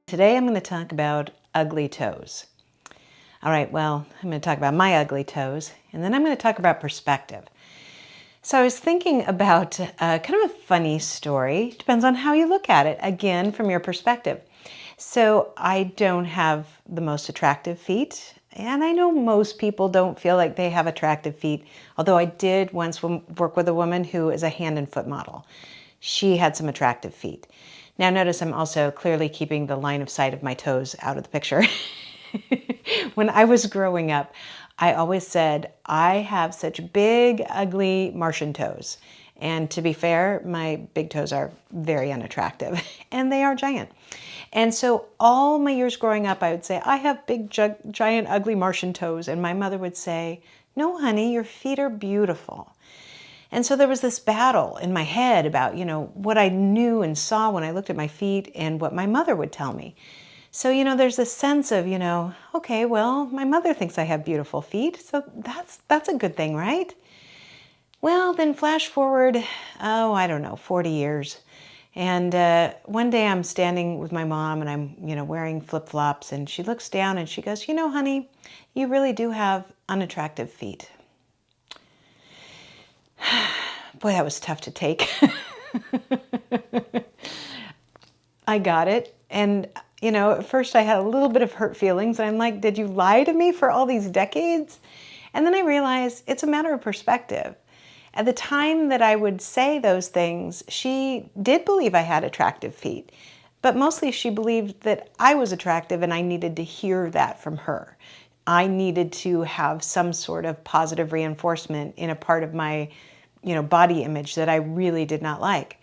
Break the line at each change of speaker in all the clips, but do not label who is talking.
Today I'm going to talk about ugly toes. All right, well, I'm going to talk about my ugly toes, and then I'm going to talk about perspective. So I was thinking about kind of a funny story. Depends on how you look at it, again, from your perspective. So I don't have the most attractive feet, and I know most people don't feel like they have attractive feet, although I did once work with a woman who is a hand and foot model. She had some attractive feet. Now notice I'm also clearly keeping the line of sight of my toes out of the picture. When I was growing up, I always said, I have such big, ugly Martian toes. And to be fair, my big toes are very unattractive, and they are giant. And so all my years growing up, I would say, I have big, giant, ugly Martian toes. And my mother would say, no, honey, your feet are beautiful. And so there was this battle in my head about, what I knew and saw when I looked at my feet and what my mother would tell me. So, there's this sense of, okay, well, my mother thinks I have beautiful feet, so that's a good thing, right? Well, then flash forward, 40 years. And one day I'm standing with my mom and I'm, wearing flip-flops, and she looks down and she goes, honey, you really do have unattractive feet. Boy, that was tough to take. I got it. And, at first I had a little bit of hurt feelings. I'm like, did you lie to me for all these decades? And then I realized it's a matter of perspective. At the time that I would say those things, she did believe I had attractive feet. But mostly she believed that I was attractive and I needed to hear that from her. I needed to have some sort of positive reinforcement in a part of my body image that I really did not like.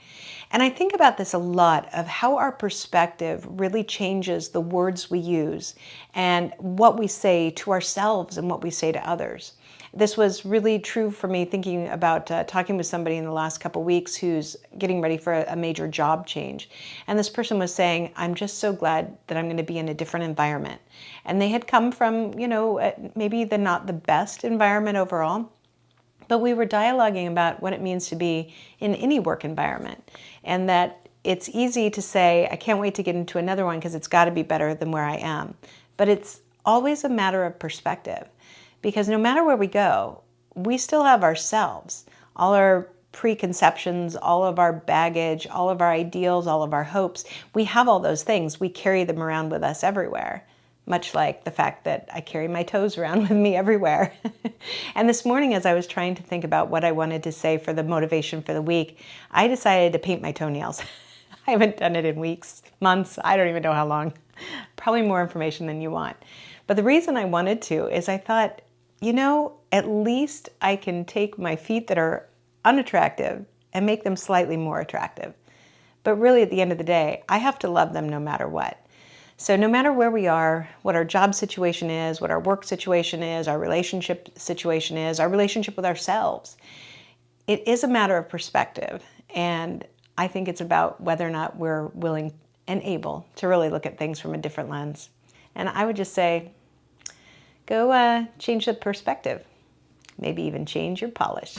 And I think about this a lot, of how our perspective really changes the words we use and what we say to ourselves and what we say to others. This was really true for me thinking about talking with somebody in the last couple weeks who's getting ready for a major job change. And this person was saying, I'm just so glad that I'm going to be in a different environment. And they had come from, maybe not the best environment overall. But we were dialoguing about what it means to be in any work environment, and that it's easy to say, I can't wait to get into another one because it's got to be better than where I am. But it's always a matter of perspective, because no matter where we go, we still have ourselves, all our preconceptions, all of our baggage, all of our ideals, all of our hopes. We have all those things. We carry them around with us everywhere. Much like the fact that I carry my toes around with me everywhere. And this morning, as I was trying to think about what I wanted to say for the motivation for the week, I decided to paint my toenails. I haven't done it in weeks, months, I don't even know how long. Probably more information than you want. But the reason I wanted to is I thought, at least I can take my feet that are unattractive and make them slightly more attractive. But really, at the end of the day, I have to love them no matter what. So no matter where we are, what our job situation is, what our work situation is, our relationship situation is, our relationship with ourselves, it is a matter of perspective. And I think it's about whether or not we're willing and able to really look at things from a different lens. And I would just say, go change the perspective. Maybe even change your polish.